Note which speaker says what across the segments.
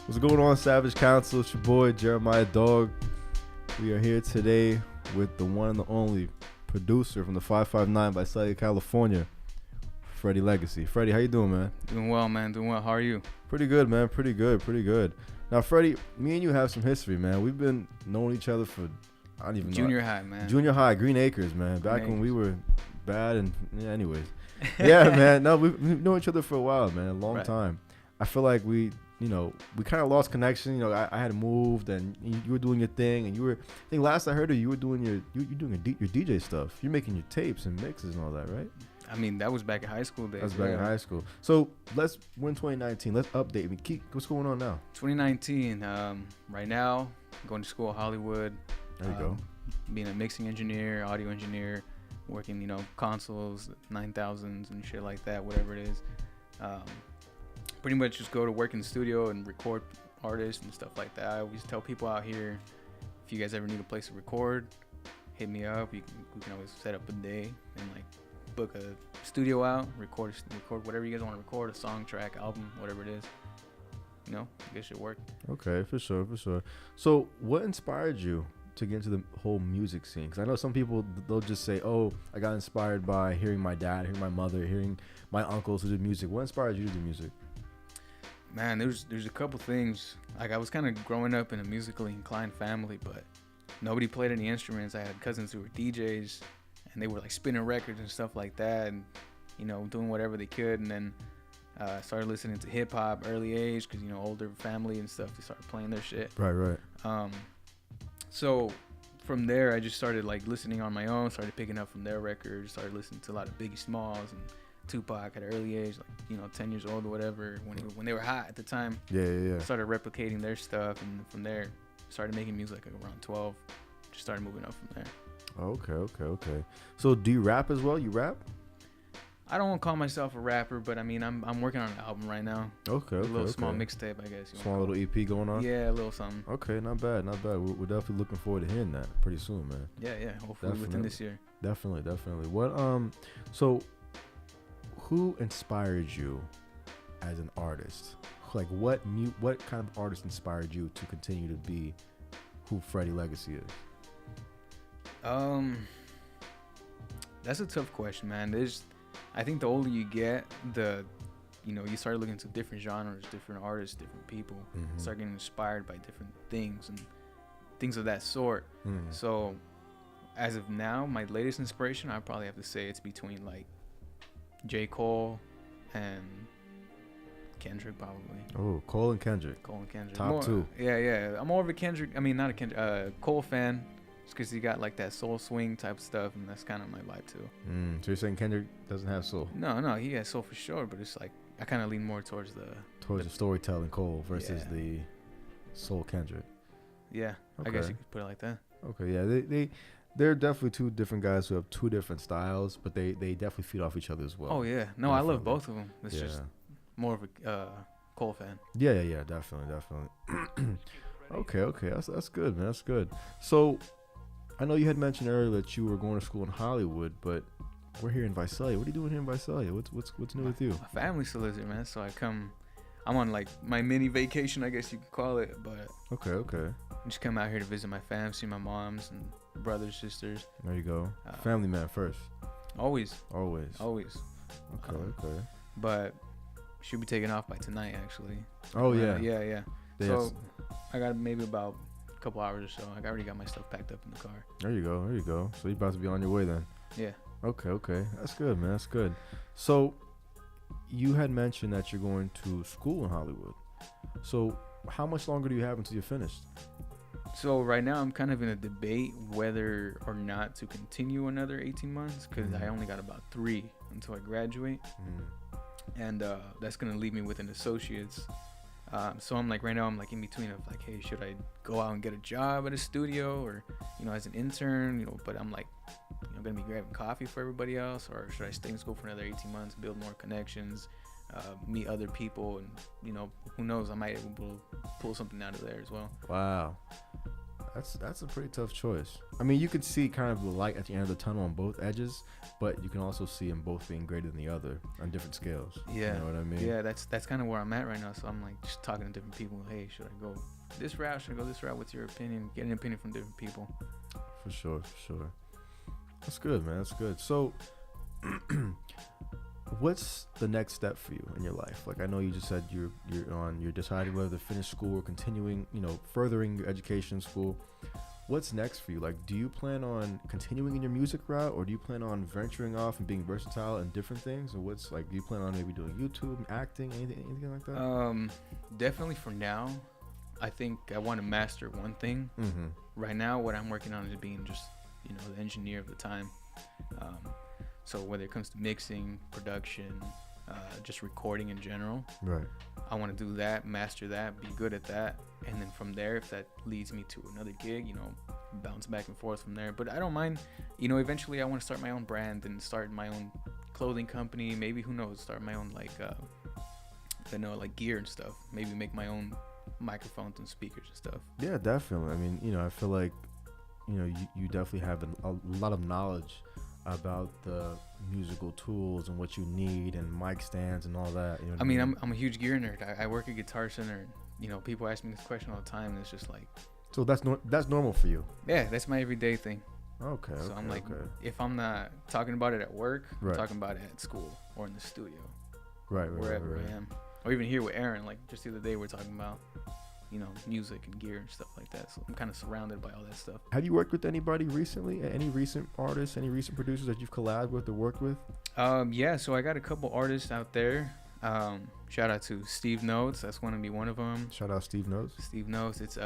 Speaker 1: What's going on, Savage Council? It's your boy, Jeremiah Dog. We are here today with the one and the only producer from the 559 by Visalia, California, Freddie Legacy. Freddie, how you doing, man?
Speaker 2: Doing well, man. Doing well. How are you?
Speaker 1: Pretty good, man. Pretty good. Now, Freddie, me and you have some history, man. We've been knowing each other for, I don't even know.
Speaker 2: Junior high, man.
Speaker 1: Junior high, Green Acres, man. Back when we were bad and, anyways. Yeah, man. No, we've known each other for a while, man. A long time. I feel like we kind of lost connection. I had moved, and you were doing your thing, and I think last I heard of you, were doing your DJ stuff. You're making your tapes and mixes and all that, right?
Speaker 2: I mean, that was back in high school days.
Speaker 1: That's back in high school. So we're in 2019. Let's update me. What's going on now?
Speaker 2: 2019. Right now, going to school in Hollywood.
Speaker 1: There you go.
Speaker 2: Being a mixing engineer, audio engineer, working, consoles, 9000s and shit like that, whatever it is. Pretty much just go to work in the studio and record artists and stuff like that. I always tell people out here, if you guys ever need a place to record, hit me up. We can always set up a day and book a studio out, record whatever you guys want to record, a song, track, album, whatever it is. It should work.
Speaker 1: Okay, for sure. So what inspired you to get into the whole music scene? Because I know some people, they'll just say, oh, I got inspired by hearing my dad, hearing my mother, hearing my uncles who did music. What inspired you to do music?
Speaker 2: Man, there's a couple things. I was kind of growing up in a musically inclined family, but nobody played any instruments. I had cousins who were DJs, and they were spinning records and stuff like that, and doing whatever they could. And then started listening to hip hop early age because older family and stuff, they started playing their shit.
Speaker 1: Right.
Speaker 2: So from there, I just started listening on my own. Started picking up from their records. Started listening to a lot of Biggie Smalls and Tupac at an early age, 10 years old or whatever, when they were hot at the time.
Speaker 1: Yeah.
Speaker 2: Started replicating their stuff, and from there started making music around 12. Just started moving up from there.
Speaker 1: Okay. So do you rap as well? You rap?
Speaker 2: I don't want to call myself a rapper, but I mean, I'm working on an album right now.
Speaker 1: Okay.
Speaker 2: A little small mixtape, I guess.
Speaker 1: Small little EP going on?
Speaker 2: Yeah, a little something.
Speaker 1: Okay, not bad. We're definitely looking forward to hearing that pretty soon, man.
Speaker 2: Yeah. Hopefully within this year.
Speaker 1: Definitely. What so who inspired you as an artist? What kind of artist inspired you to continue to be who Freddie Legacy is?
Speaker 2: That's a tough question, man. I think the older you get, you start looking to different genres, different artists, different people.
Speaker 1: Mm-hmm.
Speaker 2: Start getting inspired by different things and things of that sort.
Speaker 1: Mm-hmm.
Speaker 2: So as of now, my latest inspiration, I probably have to say it's between J. Cole and Kendrick, probably.
Speaker 1: Oh, Cole and Kendrick. Top two.
Speaker 2: Yeah. I'm more of a Kendrick. I mean, not a Kendrick. Cole fan, just because he got that soul swing type stuff, and that's kind of my vibe too.
Speaker 1: So you're saying Kendrick doesn't have soul?
Speaker 2: No, he has soul for sure, but it's I kind of lean more towards the
Speaker 1: storytelling Cole versus the soul Kendrick.
Speaker 2: Yeah, okay. I guess you could put it like that.
Speaker 1: Okay, yeah, they're definitely two different guys who have two different styles, but they definitely feed off each other as well.
Speaker 2: Oh yeah, no, definitely. I love both of them. It's just more of a Cole fan.
Speaker 1: Yeah, definitely. Okay, that's good, man. That's good. So, I know you had mentioned earlier that you were going to school in Hollywood, but we're here in Visalia. What are you doing here in Visalia? What's new with you?
Speaker 2: My family still lives here, man. So I'm on my mini vacation, I guess you could call it. But
Speaker 1: okay.
Speaker 2: I just come out here to visit my fam, see my moms and brothers, sisters.
Speaker 1: There you go. Family man first.
Speaker 2: Always.
Speaker 1: Okay.
Speaker 2: But should be taking off by tonight, actually.
Speaker 1: Oh yeah.
Speaker 2: Yeah. So I got maybe about a couple hours or so. I already got my stuff packed up in the car.
Speaker 1: There you go. So you're about to be on your way then.
Speaker 2: Yeah.
Speaker 1: Okay. That's good, man. That's good. So you had mentioned that you're going to school in Hollywood. So how much longer do you have until you're finished?
Speaker 2: So right now I'm kind of in a debate whether or not to continue another 18 months because I only got about 3 until I graduate. And that's going to leave me with an associate's. So I'm right now I'm in between of hey, should I go out and get a job at a studio or, as an intern, but I'm going to be grabbing coffee for everybody else, or should I stay in school for another 18 months, build more connections, meet other people, and, who knows, I might be able to pull something out of there as well.
Speaker 1: Wow. That's a pretty tough choice. I mean, you could see kind of the light at the end of the tunnel on both edges, but you can also see them both being greater than the other on different scales.
Speaker 2: Yeah.
Speaker 1: You know what I mean?
Speaker 2: Yeah, that's kind of where I'm at right now. So I'm like just talking to different people. Hey, should I go this route? Should I go this route? What's your opinion? Get an opinion from different people.
Speaker 1: For sure. That's good, man. That's good. So, what's the next step for you in your life? Like, I know you just said you're deciding whether to finish school or continuing, furthering your education in school. What's next for you? Like, do you plan on continuing in your music route, or do you plan on venturing off and being versatile in different things? Or what's like, do you plan on maybe doing YouTube, acting, anything like that?
Speaker 2: Definitely for now. I think I want to master one thing.
Speaker 1: Mm-hmm.
Speaker 2: Right now, what I'm working on is being just, the engineer of the time. So whether it comes to mixing, production, just recording in general,
Speaker 1: right?
Speaker 2: I want to do that, master that, be good at that, and then from there, if that leads me to another gig, bounce back and forth from there. But I don't mind, eventually I want to start my own brand and start my own clothing company. Maybe, who knows, start my own like gear and stuff. Maybe make my own microphones and speakers and stuff.
Speaker 1: Yeah, definitely. I mean, I feel like, you definitely have a lot of knowledge about the musical tools and what you need and mic stands and all that.
Speaker 2: I mean, I'm a huge gear nerd. I work at Guitar Center. And, people ask me this question all the time, and it's just like.
Speaker 1: So that's normal for you.
Speaker 2: Yeah, that's my everyday thing.
Speaker 1: Okay.
Speaker 2: So I'm like, if I'm not talking about it at work,
Speaker 1: right.
Speaker 2: I'm talking about it at school or in the studio,
Speaker 1: right,
Speaker 2: wherever I am, or even here with Aaron. Like just the other day, we're talking about. Music and gear and stuff like that. So I'm kind of surrounded by all that stuff.
Speaker 1: Have you worked with anybody recently? Any recent artists, any recent producers that you've collabed with or worked with?
Speaker 2: Yeah, so I got a couple artists out there. Shout out to Steve Notes. That's going to be one of them.
Speaker 1: Shout out Steve Notes.
Speaker 2: Steve Notes. It's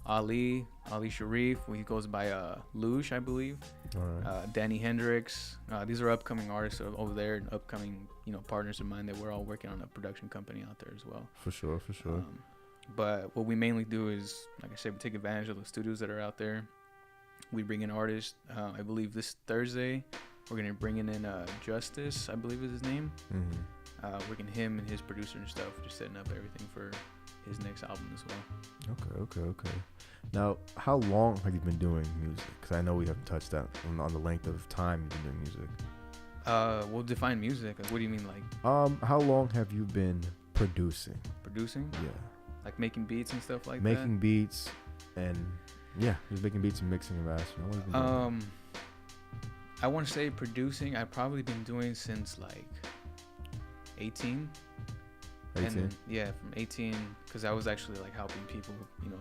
Speaker 2: Ali Sharif. He goes by Lush, I believe.
Speaker 1: All right.
Speaker 2: Danny Hendricks. These are upcoming artists over there, and upcoming partners of mine that we're all working on a production company out there as well.
Speaker 1: For sure.
Speaker 2: But what we mainly do is, like I said, we take advantage of the studios that are out there. We bring in artists. I believe this Thursday, we're going to bring in Justice, I believe is his name.
Speaker 1: Mm-hmm.
Speaker 2: We're getting him and his producer and stuff, just setting up everything for his next album as well.
Speaker 1: Okay. Now, how long have you been doing music? Because I know we haven't touched that on the length of time you've been doing music.
Speaker 2: We'll define music. Like, what do you mean, like?
Speaker 1: How long have you been producing?
Speaker 2: Producing?
Speaker 1: Yeah.
Speaker 2: Like making beats and stuff like
Speaker 1: making beats and just making beats and mixing and mastering.
Speaker 2: I want to say producing. I've probably been doing since like 18.
Speaker 1: 18?
Speaker 2: And then, from 18, because I was actually like helping people,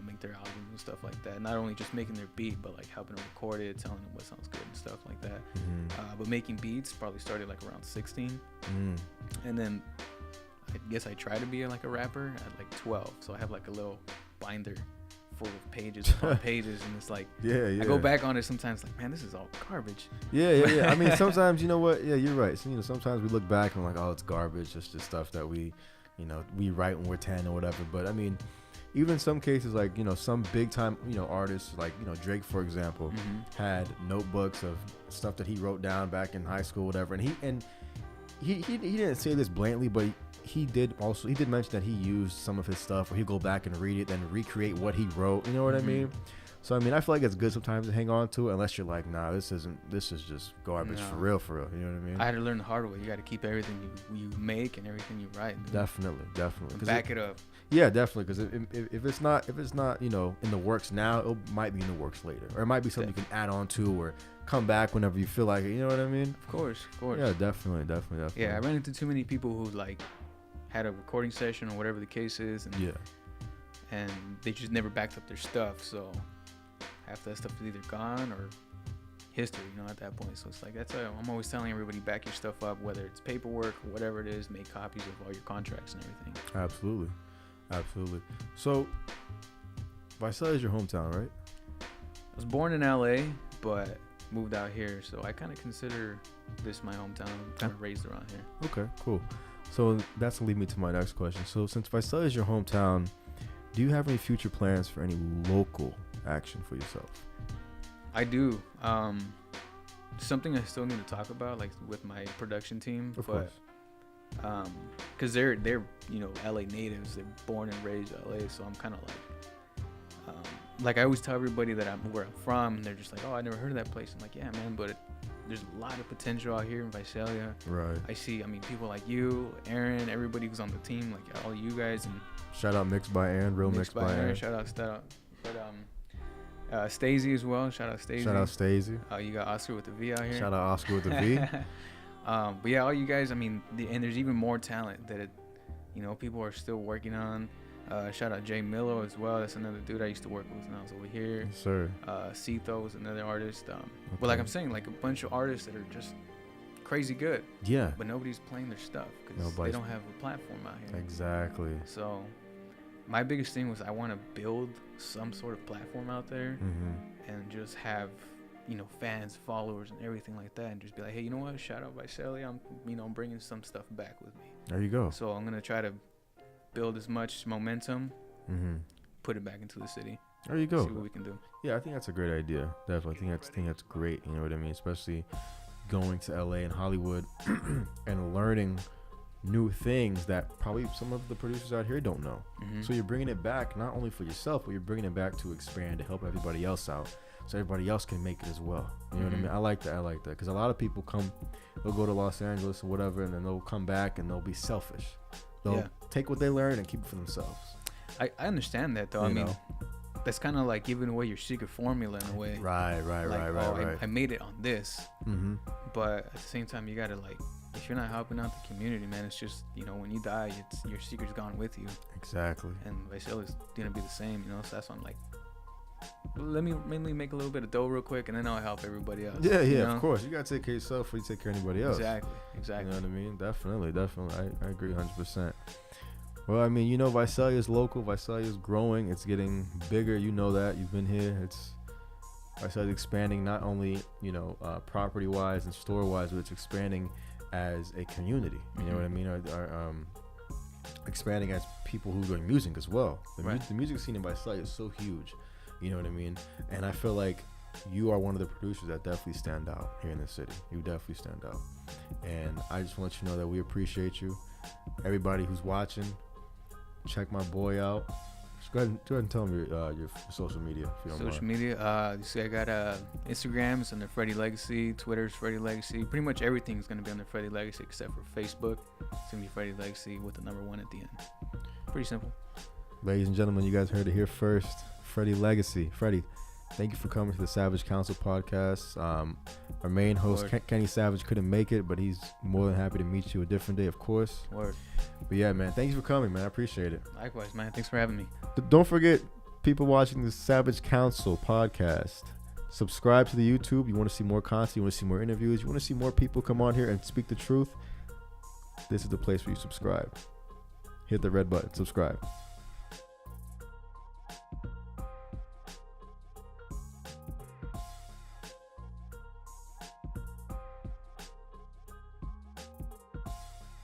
Speaker 2: make their albums and stuff like that. Not only just making their beat, but like helping them record it, telling them what sounds good and stuff like that.
Speaker 1: Mm-hmm.
Speaker 2: But making beats probably started like around 16, and then. I guess I try to be like a rapper at like 12, so I have like a little binder full of pages upon pages, and it's like I go back on it sometimes like, man, this is all garbage.
Speaker 1: Yeah. I mean, sometimes you know what? Yeah, you're right. So, sometimes we look back and we're like, oh, it's garbage. It's just stuff that we write when we're 10 or whatever. But I mean, even in some cases, like some big time artists like Drake, for example, had notebooks of stuff that he wrote down back in high school, whatever, and he didn't say this blatantly, but he did mention that he used some of his stuff, or he'd go back and read it, then recreate what he wrote. You know what I mean? So I mean, I feel like it's good sometimes to hang on to it, unless you're like, nah, this is just garbage for real. You know what I mean?
Speaker 2: I had to learn the hard way. You got to keep everything you make and everything you write. Dude.
Speaker 1: Definitely.
Speaker 2: Back it up.
Speaker 1: Yeah, definitely. Because if it's not in the works now, it might be in the works later, or it might be something you can add on to, or come back whenever you feel like it. You know what I mean?
Speaker 2: Of course.
Speaker 1: Yeah, definitely.
Speaker 2: Yeah, I ran into too many people who like had a recording session or whatever the case is, and they just never backed up their stuff. So half that stuff is either gone or history, at that point. So it's like I'm always telling everybody, back your stuff up, whether it's paperwork or whatever it is. Make copies of all your contracts and everything.
Speaker 1: Absolutely. So Visalia is your hometown, right?
Speaker 2: I was born in LA, but moved out here, so I kind of consider this my hometown. I'm kind of raised around here.
Speaker 1: Okay, cool. So that's gonna lead me to my next question. So since Visalia is your hometown, do you have any future plans for any local action for yourself?
Speaker 2: I do. Something I still need to talk about, like with my production team.
Speaker 1: Of course.
Speaker 2: Because they're LA natives. They're born and raised LA, so I'm kind of like like I always tell everybody that I'm where I'm from, and they're just like, oh, I never heard of that place. I'm like, yeah, man, but there's a lot of potential out here in Visalia.
Speaker 1: Right.
Speaker 2: I see, I mean, people like you, Aaron, everybody who's on the team, like all you guys. And
Speaker 1: shout out Mixed by Aaron, real Mixed by Aaron.
Speaker 2: Shout out. But Stacey as well. Shout out Stacey.
Speaker 1: Shout out Stacey.
Speaker 2: You got Oscar with the V out here.
Speaker 1: Shout out Oscar with the V.
Speaker 2: But yeah, all you guys, I mean, and there's even more talent that, people are still working on. Shout out Jay Milo as well. That's another dude I used to work with when I was over here.
Speaker 1: Yes, sir.
Speaker 2: Cito is another artist. But like I'm saying, like a bunch of artists that are just crazy good.
Speaker 1: Yeah.
Speaker 2: But nobody's playing their stuff because they don't have a platform out here.
Speaker 1: Exactly.
Speaker 2: So my biggest thing was I want to build some sort of platform out there and just have, fans, followers, and everything like that, and just be like, hey, you know what? Shout out Visalia. I'm bringing some stuff back with me.
Speaker 1: There you go.
Speaker 2: So I'm gonna try to build as much momentum, put it back into the city.
Speaker 1: There you go.
Speaker 2: See what we can do.
Speaker 1: Yeah, I think that's a great idea. Definitely, I think that's great. You know what I mean? Especially going to LA and Hollywood and learning new things that probably some of the producers out here don't know. So you're bringing it back not only for yourself, but you're bringing it back to expand to help everybody else out, so everybody else can make it as well. You know what I mean? I like that because a lot of people they'll go to Los Angeles or whatever, and then they'll come back and they'll be selfish. They'll take what they learn and keep it for themselves.
Speaker 2: I understand that though. I mean, that's kind of like giving away your secret formula in a way. Right. I made it on this, but at the same time, you gotta if you're not helping out the community, man, it's just when you die, your secret's gone with you. Exactly. And Visalia's gonna be the same, so that's why I'm like, let me mainly make a little bit of dough real quick, and then I'll help everybody else. Yeah, of course. You gotta take care of yourself before you take care of anybody else. Exactly. You know what I mean? Definitely. I agree 100%. Well, I mean, Visalia is local. Visalia is growing. It's getting bigger. You know that. You've been here. Visalia is expanding not only, property-wise and store-wise, but it's expanding as a community. You know what I mean? Our expanding as people who are doing music as well. The music scene in Visalia is so huge. You know what I mean? And I feel like you are one of the producers that definitely stand out here in the city. You definitely stand out. And I just want you to know that we appreciate you. Everybody who's watching, check my boy out. Just go ahead and tell me your social media, if you don't mind. Social media, you see I got Instagram, it's under Freddie Legacy. Twitter's Freddie Legacy. Pretty much everything's going to be under Freddie Legacy except for Facebook. It's going to be Freddie Legacy with the number 1 at the end. Pretty simple. Ladies and gentlemen, you guys heard it here first. Freddie Legacy. Freddie, thank you for coming to the Savage Council podcast. Our main host, Kenny Savage, couldn't make it, but he's more than happy to meet you a different day, of course. Word. But yeah, man, thank you for coming, man. I appreciate it. Likewise, man. Thanks for having me. Don't forget, people watching the Savage Council podcast, subscribe to the YouTube. You want to see more content, you want to see more interviews, you want to see more people come on here and speak the truth, this is the place where you subscribe. Hit the red button, subscribe.